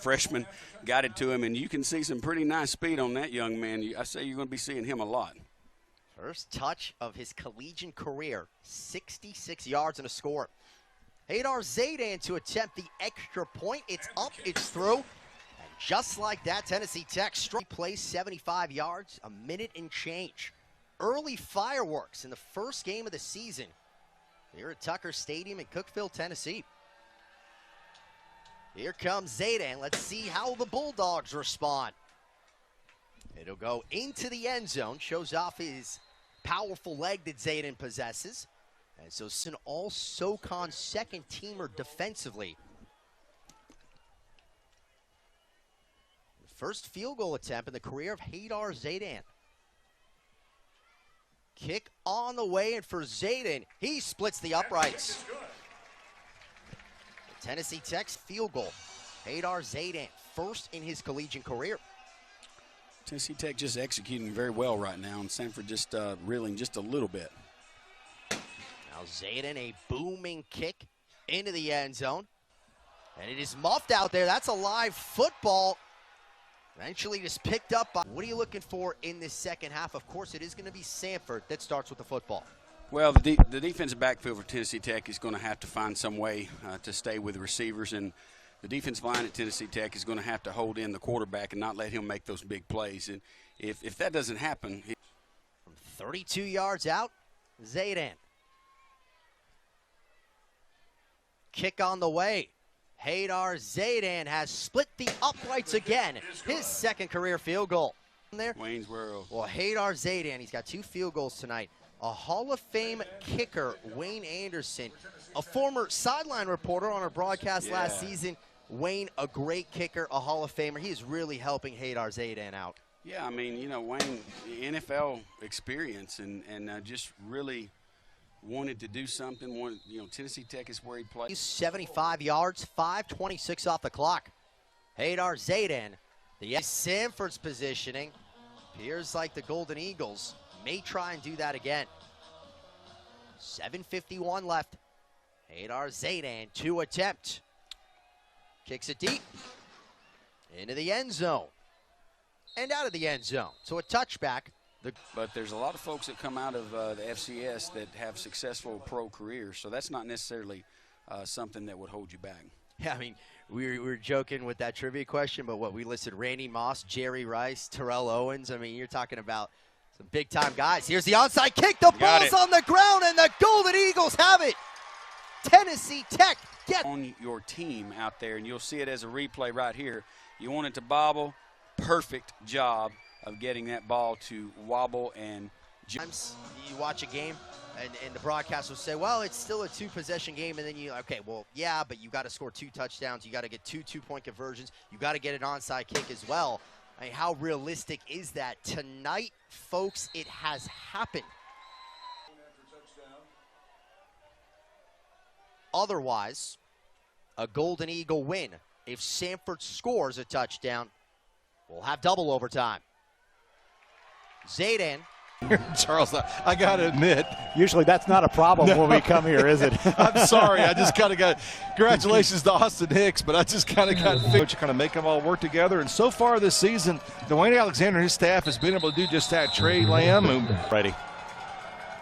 freshman, got it to him, and you can see some pretty nice speed on that young man. I say you're going to be seeing him a lot. First touch of his collegiate career, 66 yards and a score. Hadar Zaydan to attempt the extra point. It's up, it's through. And just like that, Tennessee Tech plays 75 yards, a minute and change. Early fireworks in the first game of the season here at Tucker Stadium in Cookeville, Tennessee. Here comes Zaydan. Let's see how the Bulldogs respond. It'll go into the end zone. Shows off his powerful leg that Zaydan possesses. And so it's an all-SoCon second-teamer defensively. The first field goal attempt in the career of Hadar Zaydan. Kick on the way, and for Zaydan, he splits the uprights. Tennessee Tech's field goal. Hadar Zaydan, first in his collegiate career. Tennessee Tech just executing very well right now, and Sanford just reeling just a little bit. Now Zaydan, a booming kick into the end zone. And it is muffed out there. That's a live football. Eventually just picked up by. What are you looking for in this second half? Of course, it is going to be Sanford that starts with the football. Well, the defensive backfield for Tennessee Tech is going to have to find some way to stay with the receivers, and the defensive line at Tennessee Tech is going to have to hold in the quarterback and not let him make those big plays. And if that doesn't happen. From 32 yards out, Zaydan. Kick on the way. Hadar Zaydan has split the uprights again. His second career field goal. There. Waynesboro. Well, Hadar Zaydan, he's got 2 field goals tonight. A Hall of Fame kicker, Wayne Anderson, a former sideline reporter on our broadcast last season. Wayne, a great kicker, a Hall of Famer. He is really helping Hadar Zaydan out. Yeah, I mean, you know, Wayne, NFL experience and just really wanted to do something. Tennessee Tech is where he plays. He's 75 yards, 5:26 off the clock. Hadar Zaydan, the Sanford's positioning appears like the Golden Eagles may try and do that again. 7:51 left. Hadar Zaydan to attempt. Kicks it deep. Into the end zone. And out of the end zone. So a touchback. But there's a lot of folks that come out of the FCS that have successful pro careers, so that's not necessarily something that would hold you back. Yeah, I mean, we were joking with that trivia question, but we listed Randy Moss, Jerry Rice, Terrell Owens. I mean, you're talking about some big-time guys. Here's the onside kick. The ball's on the ground, and the Golden Eagles have it. Tennessee Tech get on your team out there, and you'll see it as a replay right here. You want it to bobble. Perfect job of getting that ball to wobble and sometimes you watch a game and the broadcast will say, well, it's still a 2-possession game, and then you, okay, well, yeah, but you got to score 2 touchdowns. You got to get 2 two-point conversions. You got to get an onside kick as well. I mean, how realistic is that? Tonight, folks, it has happened. Otherwise, a Golden Eagle win. If Sanford scores a touchdown, we'll have double overtime. Zaydan. Charles, I got to admit. Usually that's not a problem when we come here, is it? I'm sorry. I just kind of got congratulations to Austin Hicks, but I just kind of got to kind of make them all work together. And so far this season, Dwayne Alexander and his staff has been able to do just that. Trey Lamb. Ready.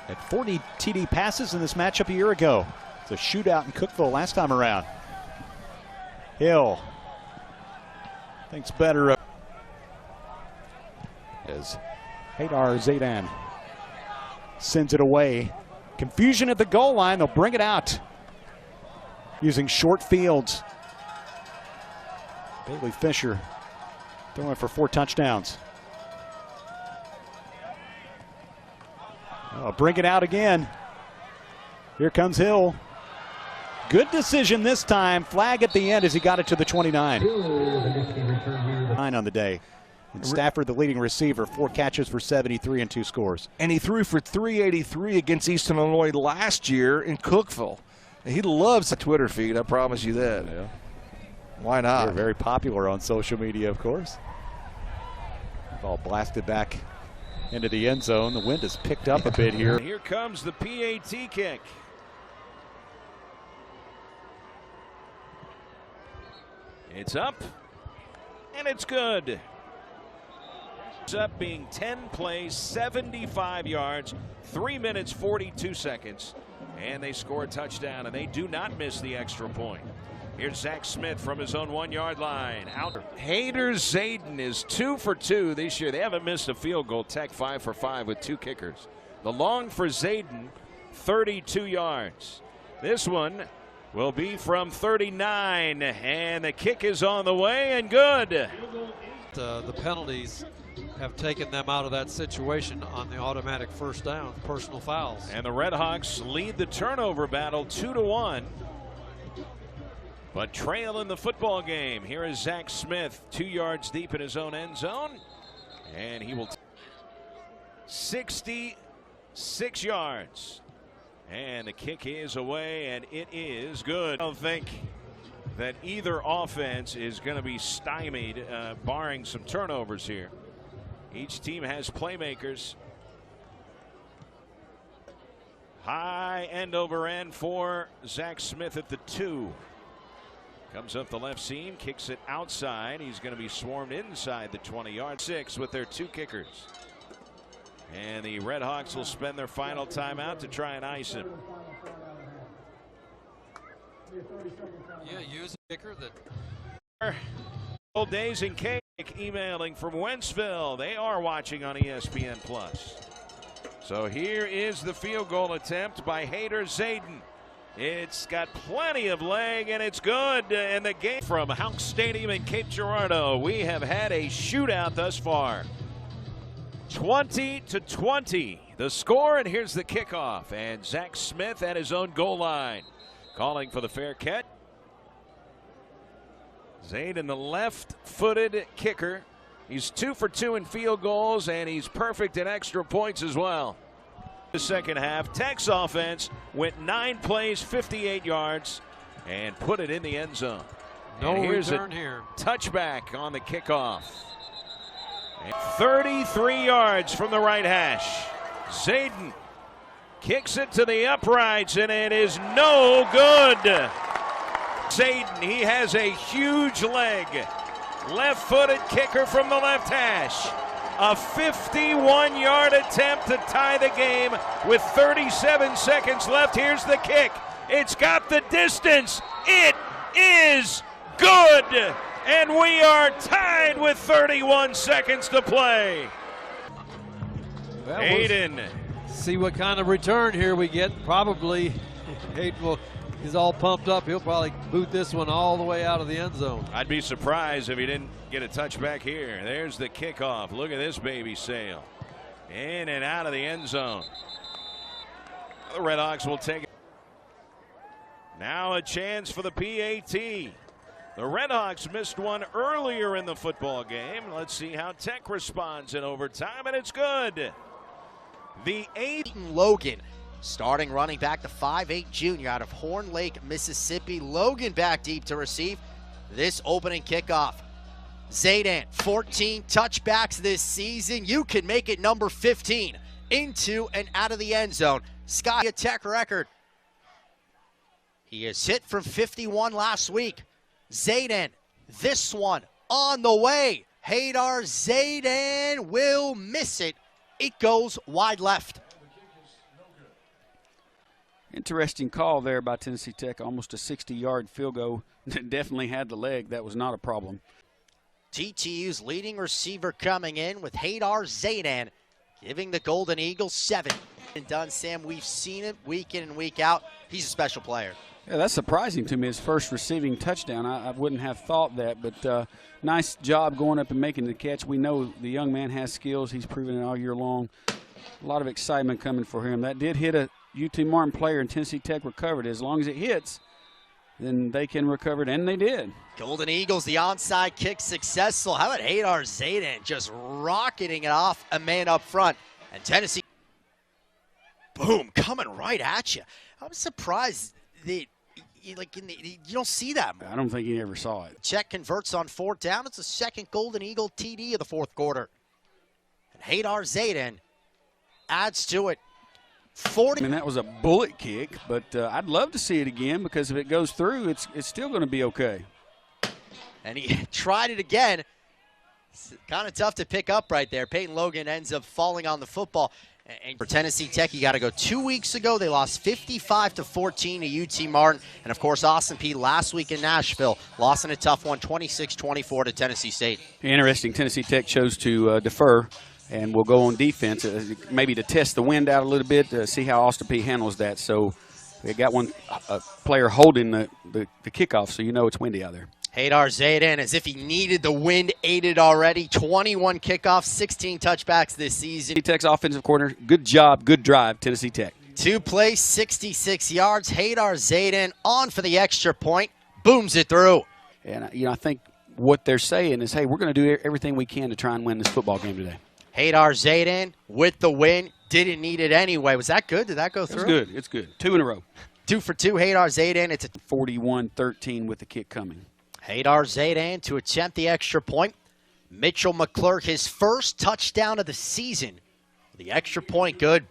Had 40 TD passes in this matchup a year ago. It's a shootout in Cookeville last time around. Hill thinks better of as Hadar Zaydan sends it away. Confusion at the goal line. They'll bring it out using short fields. Bailey Fisher throwing for 4 touchdowns. Oh, bring it out again. Here comes Hill. Good decision this time. Flag at the end as he got it to the 29. 9 on the day. And Stafford, the leading receiver, 4 catches for 73 and 2 scores. And he threw for 383 against Eastern Illinois last year in Cookeville. And he loves the Twitter feed, I promise you that. Yeah. Why not? They're very popular on social media, of course. Ball blasted back into the end zone. The wind has picked up a bit here. Here comes the PAT kick. It's up And it's good. It's up being 10 plays, 75 yards, 3 minutes, 42 seconds. And they score a touchdown, and they do not miss the extra point. Here's Zach Smith from his own 1-yard line. Out. Hayter Zayden is 2 for 2 this year. They haven't missed a field goal. Tech 5 for 5 with 2 kickers. The long for Zayden, 32 yards. This one will be from 39, and the kick is on the way and good. The penalties have taken them out of that situation on the automatic first down, personal fouls. And the Redhawks lead the turnover battle 2-1. But trail in the football game. Here is Zach Smith, 2 yards deep in his own end zone. And he will 66 yards. And the kick is away, and it is good. I don't think that either offense is going to be stymied, barring some turnovers here. Each team has playmakers. High end over end for Zach Smith at the 2. Comes up the left seam, kicks it outside. He's going to be swarmed inside the 20-yard 6 with their 2 kickers. And the Redhawks will spend their final timeout to try and ice him. Yeah, use a kicker that. Old Days and Cake emailing from Wentzville. They are watching on ESPN+. So here is the field goal attempt by Hayter Zayden. It's got plenty of leg, and it's good. And the game from Houck Stadium in Cape Girardeau. We have had a shootout thus far. 20-20 the score, and here's the kickoff. And Zach Smith at his own goal line, calling for the fair catch. Zayden, the left-footed kicker. He's 2 for 2 in field goals, and he's perfect in extra points as well. The second half, Tech's offense went 9 plays, 58 yards, and put it in the end zone. No and here's return a here. touchback on the kickoff. 33 yards from the right hash. Zayden kicks it to the uprights, and it is no good. Zayden, he has a huge leg. Left-footed kicker from the left hash. A 51-yard attempt to tie the game with 37 seconds left. Here's the kick. It's got the distance. It is good. And we are tied with 31 seconds to play. Well, Hayden. we'll see what kind of return here we get. Probably Hayden will. He's all pumped up. He'll probably boot this one all the way out of the end zone. I'd be surprised if he didn't get a touchback here. There's the kickoff. Look at this baby sail. In and out of the end zone. The Redhawks will take it. Now a chance for the PAT. The Redhawks missed one earlier in the football game. Let's see how Tech responds in overtime, and it's good. The 8th. Logan, starting running back, the 5'8" junior out of Horn Lake, Mississippi. Logan back deep to receive this opening kickoff. Zayden, 14 touchbacks this season. You can make it number 15 into and out of the end zone. Sky a Tech record. He is hit from 51 last week. Zayden, this one on the way. Hayter Zayden will miss it. It goes wide left. Interesting call there by Tennessee Tech. Almost a 60-yard field goal. Definitely had the leg. That was not a problem. TTU's leading receiver coming in with Hayter Zayden, giving the Golden Eagles 7. And done, Sam, we've seen it week in and week out. He's a special player. Yeah, that's surprising to me, his first receiving touchdown. I wouldn't have thought that, but nice job going up and making the catch. We know the young man has skills. He's proven it all year long. A lot of excitement coming for him. That did hit a UT Martin player, and Tennessee Tech recovered it. As long as it hits, then they can recover it, and they did. Golden Eagles, the onside kick successful. How about Hayter Zayden just rocketing it off a man up front? And Tennessee, boom, coming right at you. I'm surprised that you don't see that more. I don't think he ever saw it. Check converts on 4th down. It's the second Golden Eagle TD of the 4th quarter. And Hayter Zayden adds to it. 40. I mean, that was a bullet kick, but I'd love to see it again because if it goes through, it's still going to be okay. And he tried it again. Kind of tough to pick up right there. Peyton Logan ends up falling on the football. And for Tennessee Tech, you got to go 2 weeks ago. They lost 55-14 to UT Martin. And, of course, Austin Peay last week in Nashville lost in a tough one, 26-24 to Tennessee State. Interesting. Tennessee Tech chose to defer and will go on defense, maybe to test the wind out a little bit, to see how Austin Peay handles that. So they got one player holding the kickoff, so you know it's windy out there. Hadar Zayden, as if he needed the wind, aided already. 21 kickoffs, 16 touchbacks this season. Tech's offensive coordinator, good job, good drive, Tennessee Tech. 2 plays, 66 yards. Hadar Zayden on for the extra point, booms it through. And I think what they're saying is, hey, we're going to do everything we can to try and win this football game today. Hadar Zayden with the win, didn't need it anyway. Was that good? Did that go through? It's good. It's good. 2 in a row. 2 for 2. Hadar Zayden. It's a 41-13 with the kick coming. Hadar Zayden to attempt the extra point. Mitchell McClurg, his first touchdown of the season. The extra point, good.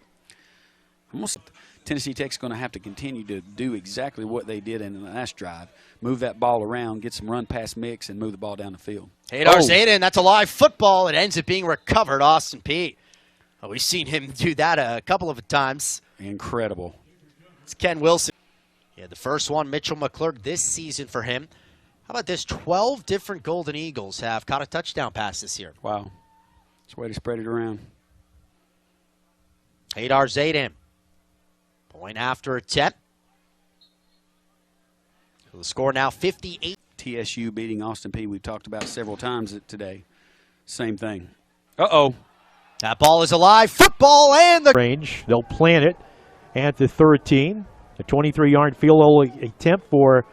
Almost Tennessee Tech's going to have to continue to do exactly what they did in the last drive. Move that ball around, get some run-pass mix, and move the ball down the field. Hadar Zayden, that's a live football. It ends up being recovered, Austin Peay. Oh, we've seen him do that a couple of times. Incredible. It's Ken Wilson. Yeah, the first one, Mitchell McClurg, this season for him. How about this? 12 different Golden Eagles have caught a touchdown pass this year. Wow. It's a way to spread it around. Hadar Zayden. Point after attempt. So the score now 58. TSU beating Austin Peay. We've talked about several times today. Same thing. Uh-oh. That ball is alive. Football and the range. They'll plant it at the 13. A 23-yard field goal attempt for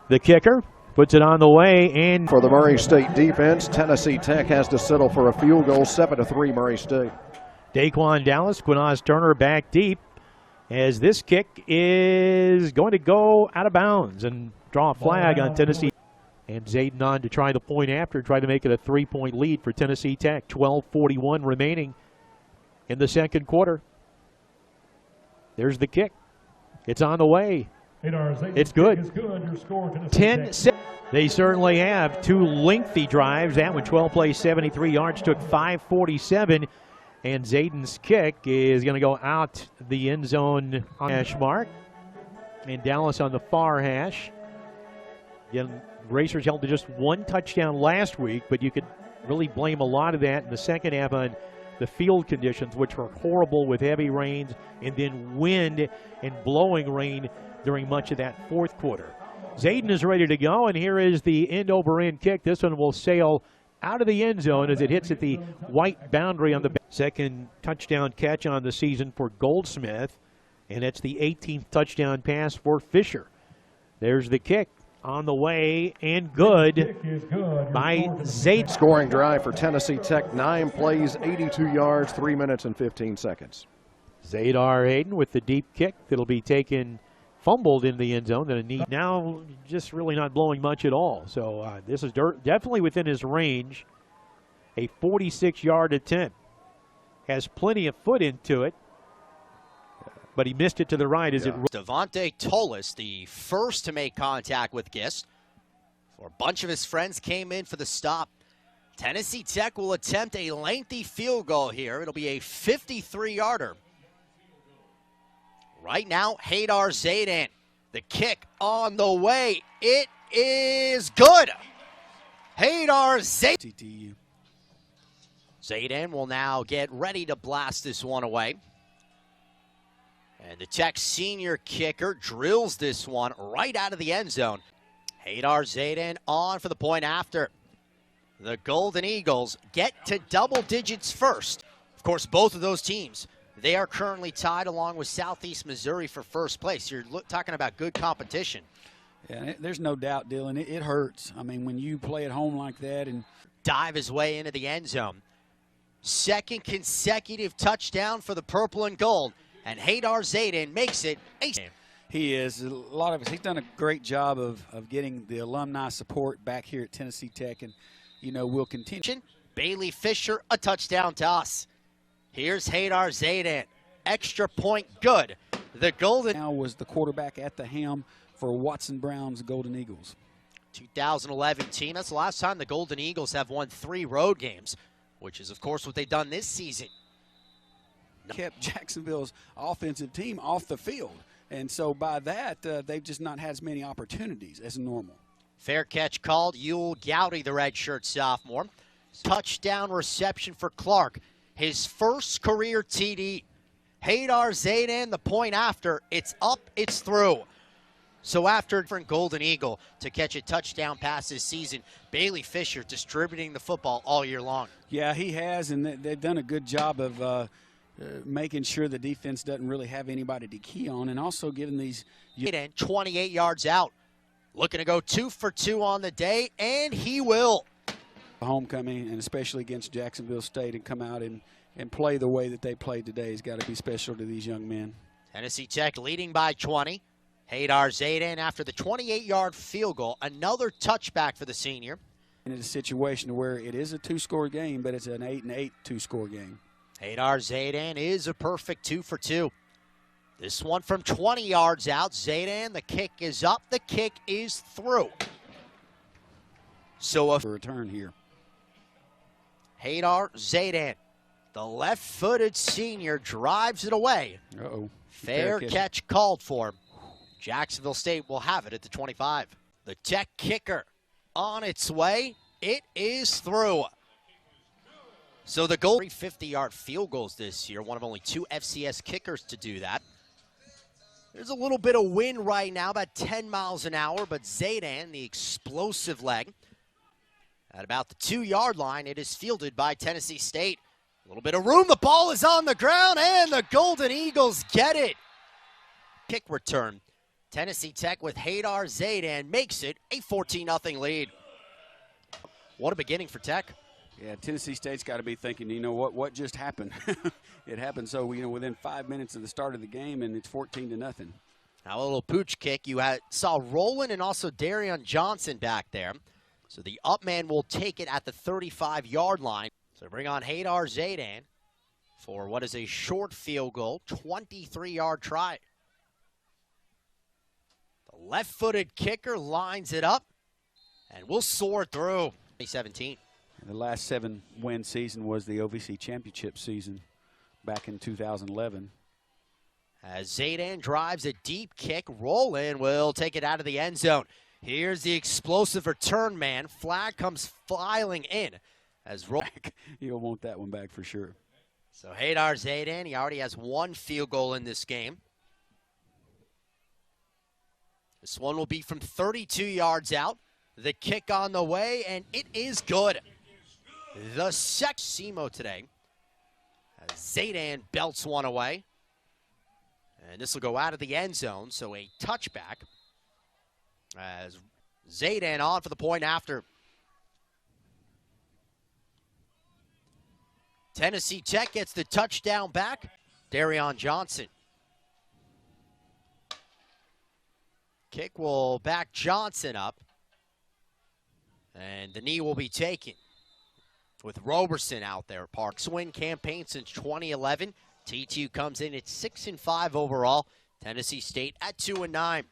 the kicker. Puts it on the way, and for the Murray State defense, Tennessee Tech has to settle for a field goal, 7-3 Murray State. Daquan Dallas, Quinaz Turner back deep, as this kick is going to go out of bounds and draw a flag on Tennessee. And Zayden on to try the point after, try to make it a 3-point lead for Tennessee Tech. 12:41 remaining in the second quarter. There's the kick. It's on the way. It's good. 10-6. They certainly have 2 lengthy drives. That one 12 plays, 73 yards, took 5:47. And Zayden's kick is going to go out the end zone hash mark. And Dallas on the far hash. Again, Racers held to just 1 touchdown last week, but you could really blame a lot of that in the second half on the field conditions, which were horrible with heavy rains and then wind and blowing rain during much of that fourth quarter. Zayden is ready to go, and here is the end-over-end kick. This one will sail out of the end zone as it hits at the white boundary on the second touchdown catch on the season for Goldsmith, and it's the 18th touchdown pass for Fisher. There's the kick on the way, and good by Zayden. Scoring drive for Tennessee Tech, 9 plays, 82 yards, 3 minutes and 15 seconds. Zadar Hayden with the deep kick that'll be taken, fumbled in the end zone. And a knee now just really not blowing much at all. So this is definitely within his range. A 46-yard attempt. Has plenty of foot into it, but he missed it to the right as it. Devontae Tolis, the first to make contact with Gist. For a bunch of his friends came in for the stop. Tennessee Tech will attempt a lengthy field goal here. It'll be a 53-yarder. Right now, Hadar Zayden. The kick on the way. It is good. Hadar Zayden. Zayden will now get ready to blast this one away. And the Tech senior kicker drills this one right out of the end zone. Hadar Zayden on for the point after. The Golden Eagles get to double digits first. Of course, both of those teams, they are currently tied along with Southeast Missouri for first place. You're talking about good competition. Yeah, there's no doubt, Dylan. It hurts. I mean, when you play at home like that and dive his way into the end zone. Second consecutive touchdown for the purple and gold. And Hadar Zayden makes it a. He is. A lot of us. He's done a great job of getting the alumni support back here at Tennessee Tech, and you know we'll continue. Bailey Fisher, a touchdown toss. Here's Hadar Zayden, extra point, good. The Golden now was the quarterback at the helm for Watson Brown's Golden Eagles. 2011 team. That's the last time the Golden Eagles have won 3 road games, which is, of course, what they've done this season. Kept Jacksonville's offensive team off the field. And so by that, they've just not had as many opportunities as normal. Fair catch called. Yule Gowdy, the redshirt sophomore. Touchdown reception for Clark. His first career TD. Haydar Zaydan, the point after. It's up, it's through. So after different Golden Eagle to catch a touchdown pass this season, Bailey Fisher distributing the football all year long. Yeah, he has, and they've done a good job of making sure the defense doesn't really have anybody to key on, and also giving these. 28 yards out. Looking to go 2 for 2 on the day, and he will. Homecoming, and especially against Jacksonville State, and come out and play the way that they played today has got to be special to these young men. Tennessee Tech leading by 20. Haydar Zaydan after the 28-yard field goal. Another touchback for the senior. And it's a situation where it is a 2-score game, but it's an 8-8 2-score game. Haydar Zaydan is a perfect 2 for 2. This one from 20 yards out. Zaydan, the kick is up. The kick is through. So a return here. Haydar Zaydan, the left-footed senior, drives it away. Uh-oh. Fair catch called for. Jacksonville State will have it at the 25. The Tech kicker on its way. It is through. So the goal, 50-yard field goals this year, one of only 2 FCS kickers to do that. There's a little bit of wind right now, about 10 miles an hour, but Zaydan, the explosive leg, at about the 2-yard line, it is fielded by Tennessee State. A little bit of room, the ball is on the ground, and the Golden Eagles get it. Kick return. Tennessee Tech with Haydar Zaydan makes it a 14-0 lead. What a beginning for Tech. Yeah, Tennessee State's got to be thinking, you know, what just happened? It happened so, within 5 minutes of the start of the game, and it's 14-0. Now a little pooch kick. You saw Roland and also Darian Johnson back there. So the up man will take it at the 35-yard line. So bring on Haydar Zaydan for what is a short field goal, 23-yard try. The left-footed kicker lines it up, and we'll soar through. 2017. The last 7-win season was the OVC championship season back in 2011. As Zaydan drives a deep kick, Roland will take it out of the end zone. Here's the explosive return man. Flag comes filing in as Roland. You'll want that one back for sure. So Haydar Zaydan, he already has 1 field goal in this game. This one will be from 32 yards out. The kick on the way, and it is good. The Simo today. As Zaydan belts one away. And this will go out of the end zone, so a touchback. As Zaydan on for the point after. Tennessee Tech gets the touchdown back. Darian Johnson. Kick will back Johnson up. And the knee will be taken with Roberson out there. Parks win campaign since 2011. TTU comes in at 6-5 overall. Tennessee State at 2-9.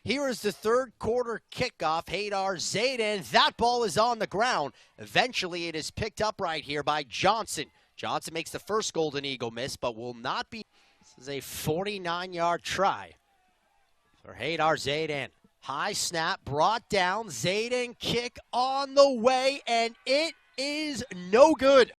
Here is the third quarter kickoff. Haydar Zaydan. That ball is on the ground. Eventually it is picked up right here by Johnson. Johnson makes the first Golden Eagle miss, but will not be. This is a 49-yard try for Haydar Zaydan. High snap, brought down. Zaydan kick on the way, and it is no good.